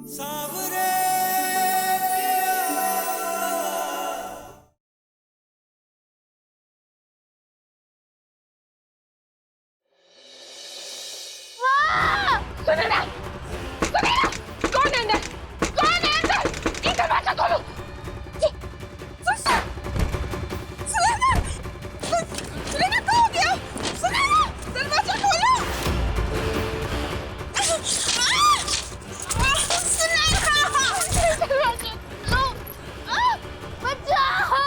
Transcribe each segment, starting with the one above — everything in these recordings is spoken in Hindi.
सुनैना! सुनैना! कौन है अंदर? कौन है अंदर? ये दरवाजा खोलो! सुनैना! सुनैना क्या हो गया? सुनैना! दरवाजा खोलो! सुनैना! दरवाजा खोलो! बचाओ!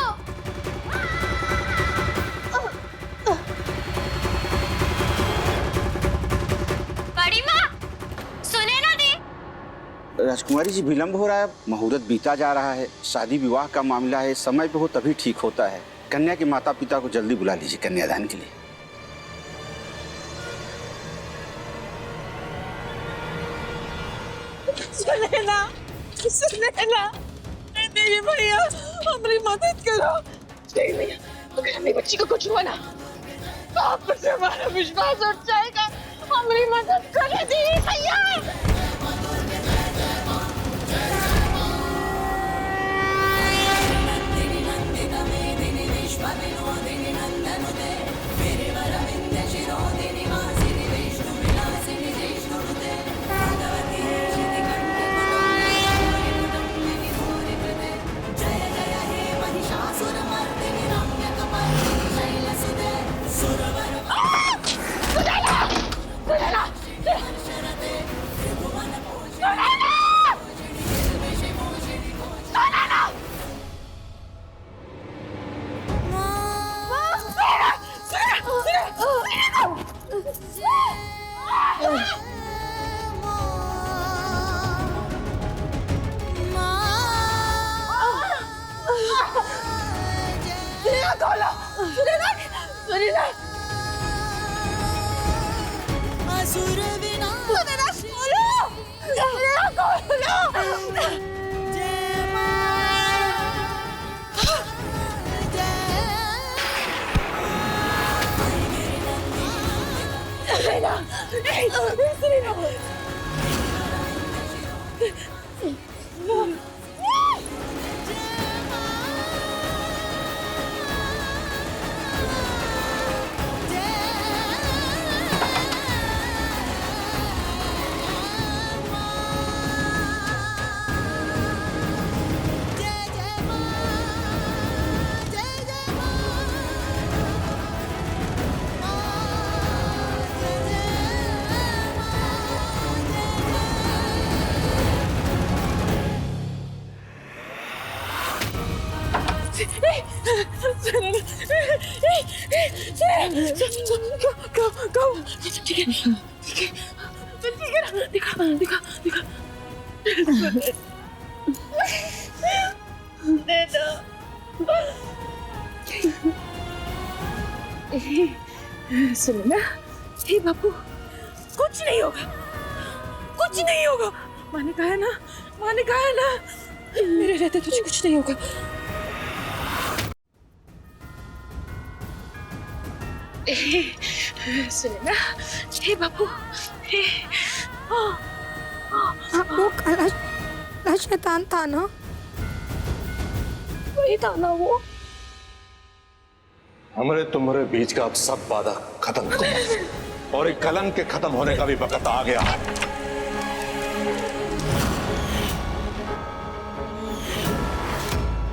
बड़ी माँ! सुने ना दी! राजकुमारी जी, विलंब हो रहा है, मुहूर्त बीता जा रहा है, शादी विवाह का मामला है, समय पे हो तभी ठीक होता है। कन्या के माता पिता को जल्दी बुला लीजिए कन्यादान के लिए। सुनैना! सुनैना! देवी भैया हमारी मदद करो। देवी भैया, अगर हमारी बच्ची को कुछ हुआ ना तो आप पर से हमारा विश्वास उठ जाएगा। हमारी मदद करें देवी भैया। सुनैना, हे बापू, कुछ नहीं होगा, कुछ नहीं होगा। माँ ने कहा है ना, माँ ने कहा है ना, मेरे रहते तुझे कुछ नहीं होगा। सुनैना, हे बापू, वो काला शैतान था ना? वही था ना वो। हमारे तुम्हारे बीच का अब सब वादा खत्म करो और एक कलंक के खत्म होने का भी वक्त आ गया है।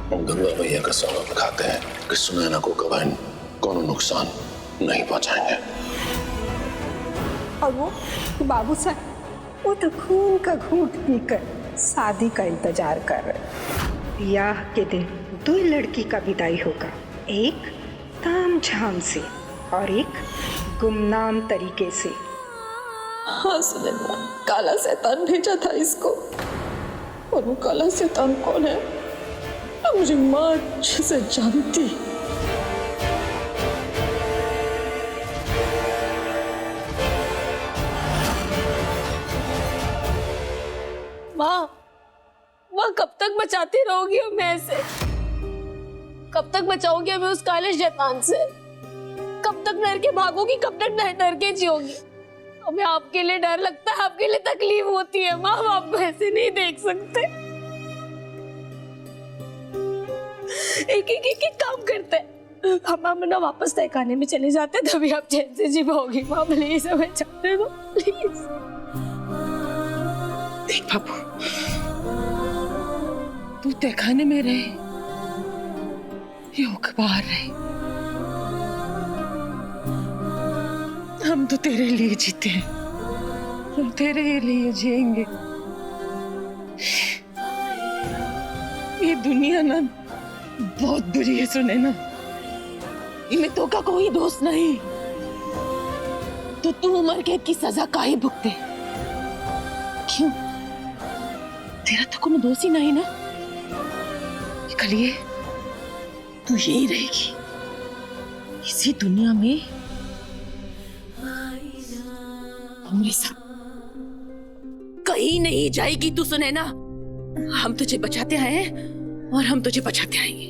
हम गंगा मैया का सौगंध खाते हैं कि सुनैना को कभी कोनो नुकसान नहीं पहुंचाएंगे। और वो बाबू साहब, वो तो खून का घूंट पीकर शादी का इंतजार कर रहे। ब्याह के दिन दो लड़की का विदाई होगा, एक ताम झाम से और एक गुमनाम तरीके से। हाँ सुनैना, काला शैतान भेजा था इसको। और वो काला शैतान कौन है ना, मुझे माँ अच्छे से जानती। माँ कब तक बचाती रहोगी हमें ऐसे? कब तक बचाओगी हमें उस काले शैतान से? कब तक डर के भागोगी? कब तक डर के जियोगी? हमें आपके लिए डर लगता है, आपके लिए तकलीफ होती है। माँ बाप को ऐसे नहीं देख सकते। एक काम करते हैं, हम ना वापस तहखाने में चले जाते हैं, तभी आप चैन से जी पाओगी। माँ प्लीज हमें जाने दो प्लीज। देख बाबू, तू तहखाने में रहे, योग बाहर रहे। हम तो तेरे लिए जीते हैं, हम तेरे लिए जिएंगे। ये दुनिया ना बहुत बुरी है सुने ना, इनमें तो का कोई दोस्त नहीं। तो तू उम्र कैद की सजा काहे भुगते? क्यों? तेरा तो कोई दोस्त ही नहीं ना। कल ये तू यही रहेगी इसी दुनिया में हमरे साथ, कहीं नहीं जाएगी तू सुने ना। हम तुझे बचाते आए हैं और हम तुझे बचाते आएंगे।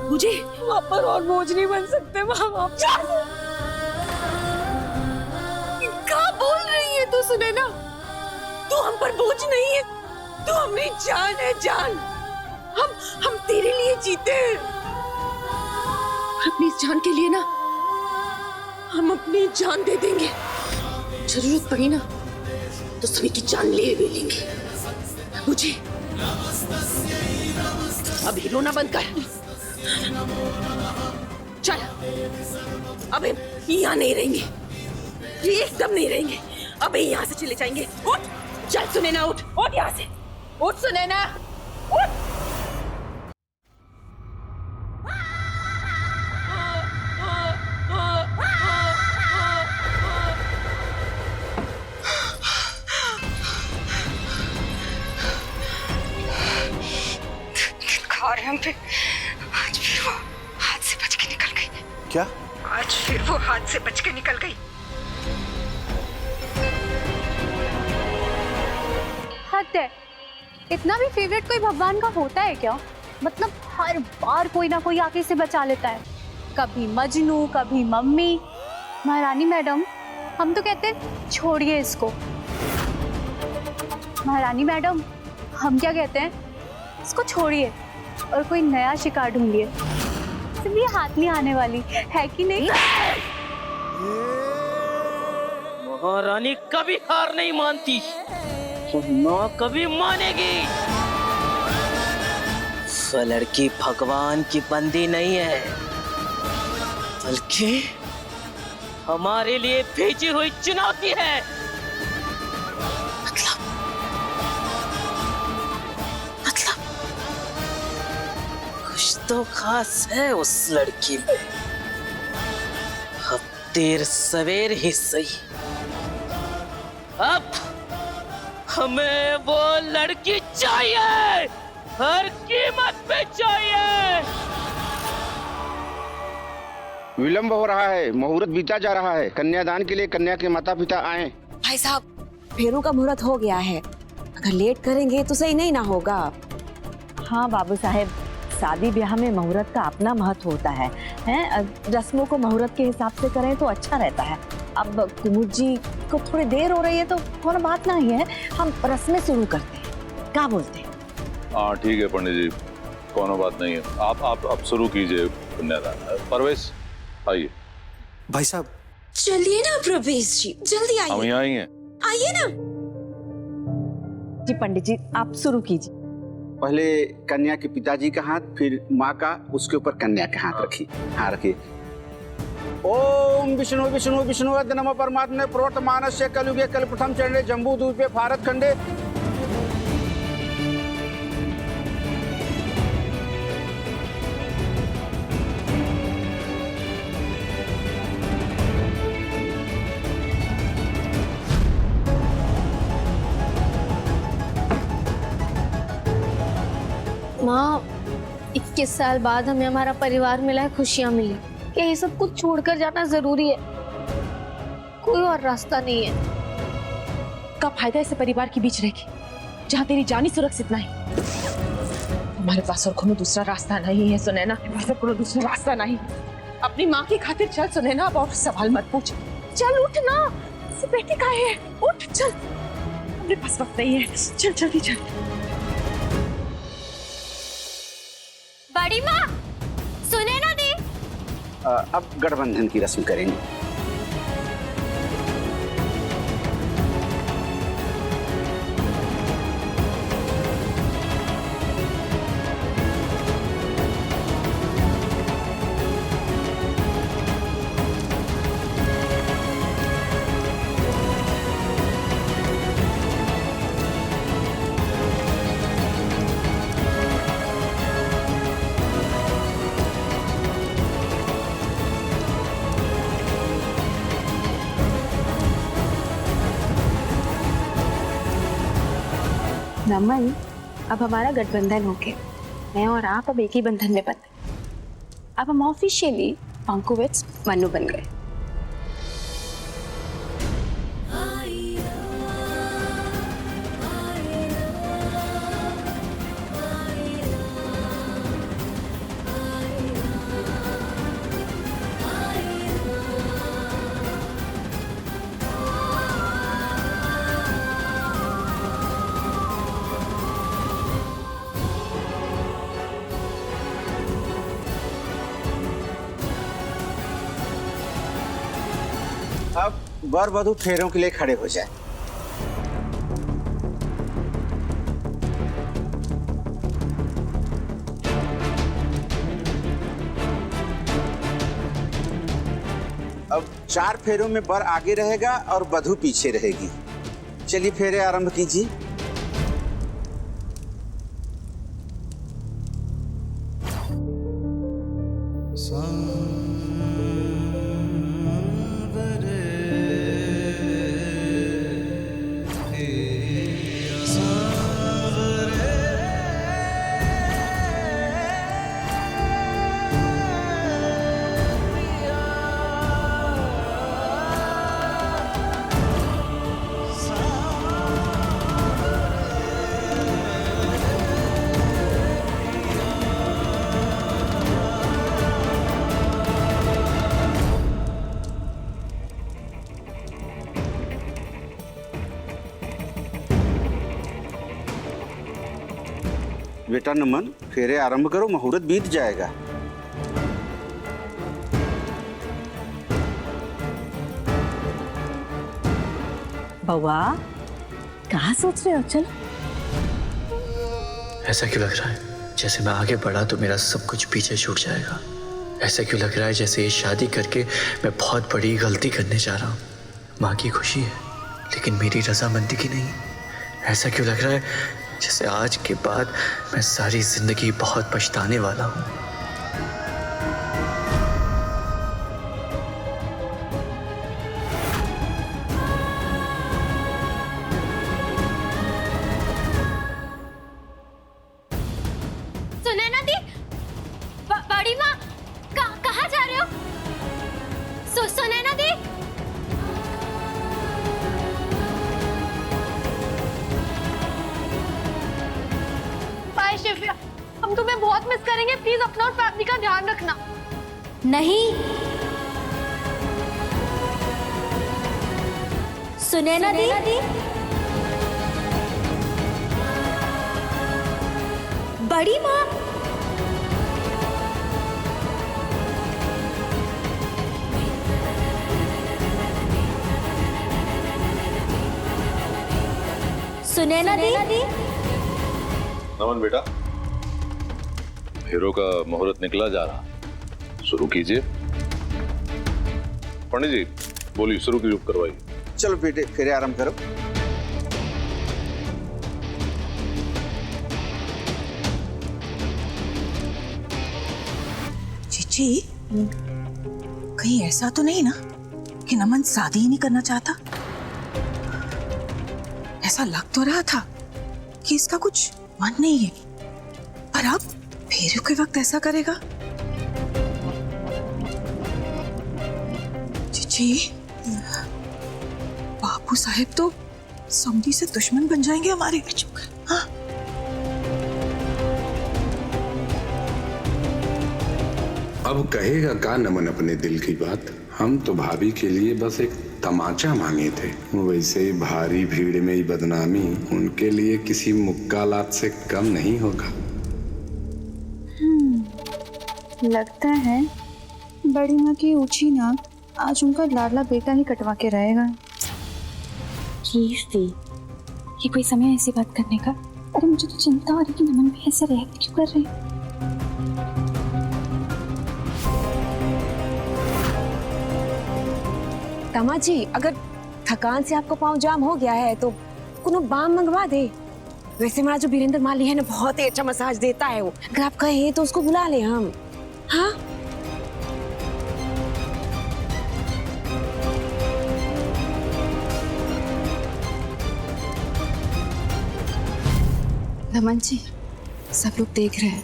मुझे वहाँ पर और बोझ नहीं बन सकते। माँ बाप क्या बोल रही है तू सुने ना? तू हम पर बोझ नहीं है, तू हमारी जान है, जान। हम तेरे लिए जीते हैं। अपनी इस जान के लिए ना हम अपनी जान दे देंगे। जरूरत पड़ी ना तो सभी की जान ले भी लेंगे। मुझे अभी रोना बंद कर। चल, अबे यहाँ नहीं रहेंगे, एकदम नहीं रहेंगे। अबे यहाँ से चले जाएंगे। उठ, चल सुनैना, उठ उठ यहाँ से, उठ सुनैना, उठ। और हम पे आज फिर वो हाथ से बच के निकल गई। क्या? आज फिर वो हाथ से बच के निकल गई। हद है, इतना भी फेवरेट कोई भगवान का होता है क्या? मतलब हर बार कोई ना कोई आके इसे बचा लेता है। कभी मजनू, कभी मम्मी। महारानी मैडम, हम तो कहते हैं छोड़िए इसको। महारानी मैडम, हम क्या कहते हैं, इसको छोड़िए और कोई नया शिकार ढूंढिए। सिर्फ ये हाथ नहीं आने वाली है कि नहीं? महारानी कभी हार नहीं मानती, ना कभी मानेगी। वो लड़की भगवान की बंदी नहीं है, बल्कि हमारे लिए भेजी हुई चुनौती है। मतलब कुछ तो खास है उस लड़की में। अब देर सवेर ही सही, अब हमें वो लड़की चाहिए, हर कीमत पे चाहिए। विलंब हो रहा है, मुहूर्त बीता जा रहा है। कन्यादान के लिए कन्या के माता पिता आए। भाई साहब, फेरों का मुहूर्त हो गया है, अगर लेट करेंगे तो सही नहीं ना होगा। हाँ बाबू साहेब, शादी ब्याह में मुहूर्त का अपना महत्व होता है, रस्मों को मुहूर्त के हिसाब से करें तो अच्छा रहता है। अब कुमुद जी को थोड़ी देर हो रही है तो कोई बात नहीं है, हम रस्में शुरू करते हैं, क्या बोलते हैं? हाँ ठीक है पंडित जी, कोनो बात नहीं है। आप शुरू कीजिए कन्यादान। परवेश आइए। भाई साहब चलिए ना प्रवेश जी, जल्दी हम आइए। यहाँ ही हैं। आइए ना। जी पंडित जी, आप शुरू कीजिए। पहले कन्या के पिताजी का हाथ, फिर माँ का, उसके ऊपर कन्या का हाथ रखिए। हाँ रखिए। ओम विष्णु विष्णु विष्णुवद नमः परमात्मने प्रोतमानस्य कलयुगे कल प्रथम चरणे जम्बू द्वीपे भारत खंडे। माँ, 21 साल बाद हमें हमारा परिवार मिला है, खुशियाँ मिली। क्या ये सब कुछ छोड़कर जाना जरूरी है? कोई और रास्ता नहीं है। का फायदा ऐसे परिवार के बीच रह के जहाँ तेरी जान ही सुरक्षित नहीं। हमारे पास और कोनो दूसरा रास्ता नहीं है सुनैना, हमारे पास कोनो दूसरा रास्ता नहीं। अपनी माँ की खातिर चल सुनैना, अब और सवाल मत पूछ। चल उठ ना, से बेटी कहाँ है? उठ चल, हमारे पास वक्त नहीं है, चल जल्दी चल। बड़ी माँ सुने ना दी। अब गठबंधन की रस्म करेंगे। नमन, अब हमारा गठबंधन हो गया। मैं और आप अब एक ही बंधन में बंधे। अब हम ऑफिशियली पंकुविट्स मनु बन गए। अब वर वधू फेरों के लिए खड़े हो जाए। अब 4 फेरों में वर आगे रहेगा और वधू पीछे रहेगी। चलिए फेरे आरंभ कीजिए। बेटा नमन, फेरे आरंभ करो, मुहूर्त बीत जाएगा। बउआ, कहाँ सोच रहे हो? चलो। ऐसा क्यों लग रहा है जैसे मैं आगे बढ़ा तो मेरा सब कुछ पीछे छूट जाएगा? ऐसा क्यों लग रहा है जैसे ये शादी करके मैं बहुत बड़ी गलती करने जा रहा हूँ? माँ की खुशी है लेकिन मेरी रजामंदी की नहीं। ऐसा क्यों लग रहा है जैसे आज के बाद मैं सारी जिंदगी बहुत पछताने वाला हूँ? सुने ना दी, बड़ी माँ कहाँ जा रहे हो? सुने ना दी। बाय शिव्या, हम तुम्हें बहुत मिस करेंगे। प्लीज अपना और फैमिली का ध्यान रखना। नहीं, सुने ना दी। बड़ी माँ, सुने ना दी। नमन बेटा, फेरों का मुहूर्त निकला जा रहा, शुरू कीजिए। पंडित जी बोलिए, शुरू की करवाइए। चलो बेटे फेरे आरंभ करो। जीजी, कहीं ऐसा तो नहीं ना कि नमन शादी ही नहीं करना चाहता? ऐसा लग तो रहा था कि इसका कुछ मन नहीं है, पर अब फेरे के वक्त ऐसा करेगा। जीजी, बापू साहेब तो समधी से दुश्मन बन जाएंगे हमारे। हाँ? अब कहेगा का नमन अपने दिल की बात। हम तो भाभी के लिए बस एक तमाचा मांगे थे, वैसे ही भारी भीड़ में ही बदनामी उनके लिए किसी मुक्कालात से कम नहीं होगा। लगता है बड़ी माँ की ऊंची नाक आज उनका लाडला बेटा ही कटवा के रहेगा। कीर्ति, ये कोई समय ऐसी बात करने का? अरे मुझे तो चिंता हो रही कि नमन भी ऐसे रिएक्ट क्यों कर रहे हैं। तमाजी, अगर थकान से आपका पाँव जाम हो गया है तो कुनो बाम मंगवा दे। वैसे हमारा जो वीरेंद्र माली है ना, बहुत ही अच्छा मसाज देता है वो। अगर आप कहें तो उसको बुला ले हम। हाँ, नमन जी, सब लोग देख रहे हैं,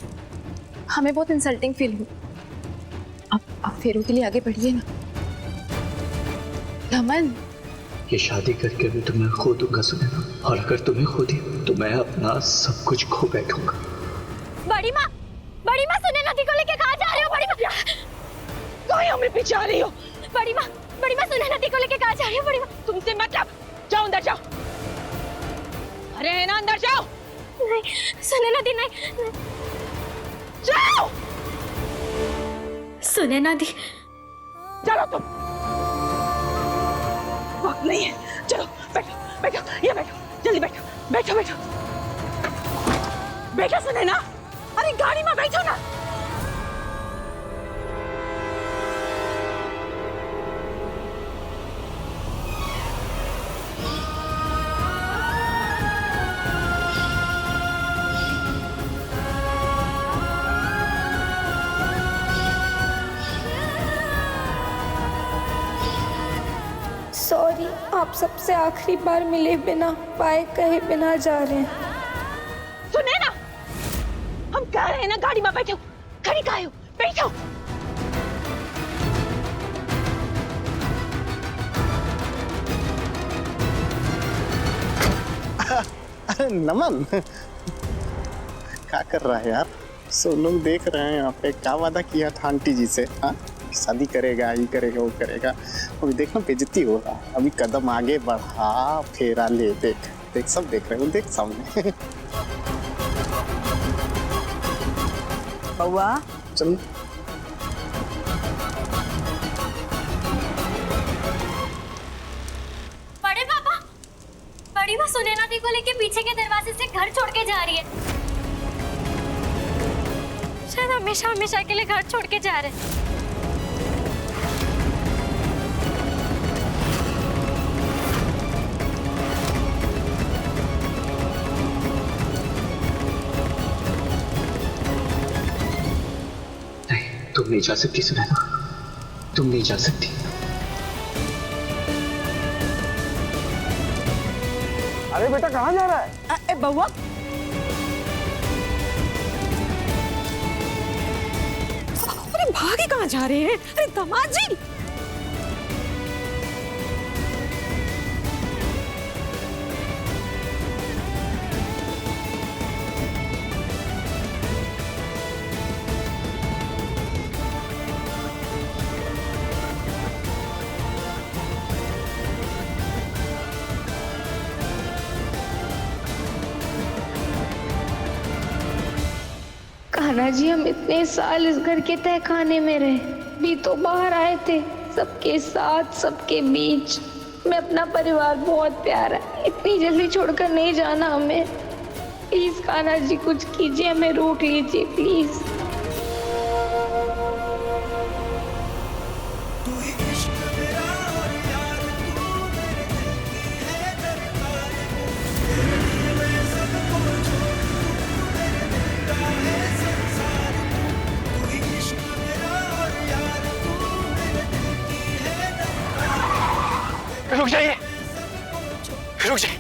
हमें बहुत इंसल्टिंग फील हुई। अब फेरू के लिए आगे बढ़िए ना। नमन, ये शादी करके भी तुम्हें खो दूंगा सुनैना, और अगर तुम्हें खो दी तो मैं अपना सब कुछ खो बैठूंगा। बड़ी माँ सुनैना दी को लेके कहाँ जा रहे हो? बड़ी माँ कहीं हमें पीछे आ रही हो? बड़ी माँ सुनैना दी को लेके कहाँ जा रही हो? बड़ी माँ तुमसे मतलब, जाओ अंदर जाओ। अरे है ना, अंदर जाओ। नहीं, सुनैना दी नहीं, जाओ। सुनैना दी, चलो तुम, वक्त नहीं है। चलो बैठो बैठो, ये बैठो, जल्दी बैठो बैठो बैठो बैठो। सुनैना, अरे गाड़ी में बैठो ना। सॉरी, आप सबसे आखिरी बार मिले बिना पाए कहे बिना जा रहे हैं। सुनैना, हम कह रहे हैं ना, गाड़ी में बैठो। खड़ी काहे हो? बैठो। अरे नमन, क्या कर रहा है यार? सब लोग देख रहे हैं यहाँ पे। क्या वादा किया था आंटी जी से? हाँ, शादी करेगा, ये करेगा, वो करेगा। अभी देखना बेइज्जती हो रहा। अभी कदम आगे बढ़ा, फेरा ले। देख देख, सब देख रहे हो, देख सामने। बउआ चल। बड़ी माँ सुनैना दी को लेके पीछे के दरवाजे से घर छोड़ के जा रही है। शायद हमेशा हमेशा के लिए घर छोड़ के जा रहे हैं। नहीं, तुम नहीं जा सकती सुनैना, तुम नहीं जा सकती। अरे बेटा, कहाँ जा रहा है? बउआ, अरे भागे कहाँ जा रहे हैं? अरे दामाद जी, कान्हा जी, हम इतने साल इस घर के तहखाने में रहे, भी तो बाहर आए थे, सबके साथ, सबके बीच में अपना परिवार बहुत प्यारा है। इतनी जल्दी छोड़कर नहीं जाना हमें। प्लीज कान्हा जी, कुछ कीजिए, हमें रोक लीजिए प्लीज। रुक जाइए, रुक जाइए।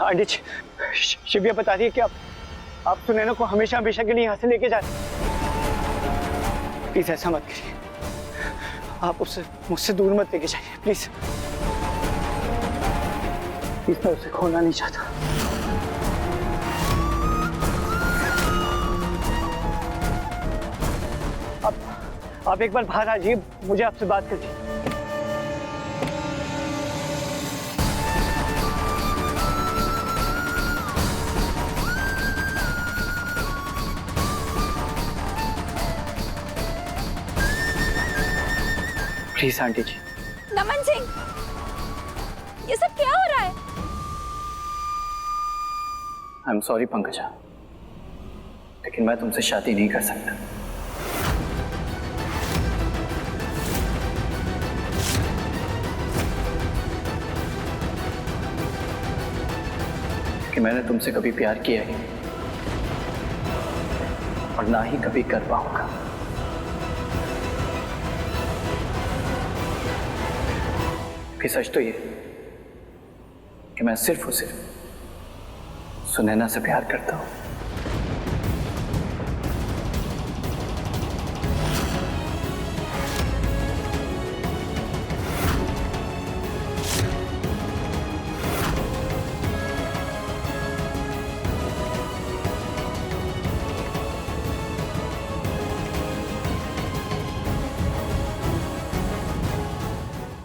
आंटी जी, शिव्या बता रही है कि आप सुनैना को हमेशा हमेशा के लिए यहाँ से लेके जा रहे हैं। प्लीज ऐसा मत करिए, आप उससे मुझसे दूर मत लेके जाइए प्लीज। मैं उसे खोना नहीं चाहता। आप एक बार बाहर आ जाइए, मुझे आपसे बात करनी है। प्लीज आंटी जी। नमन सिंह, ये सब क्या हो रहा है? आई एम सॉरी पंकजा, लेकिन मैं तुमसे शादी नहीं कर सकता। कि मैंने तुमसे कभी प्यार किया ही नहीं और ना ही कभी कर पाऊंगा। कि सच तो ये कि मैं सिर्फ और सिर्फ सुनैना से प्यार करता हूं।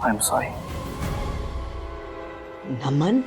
I am sorry. नमन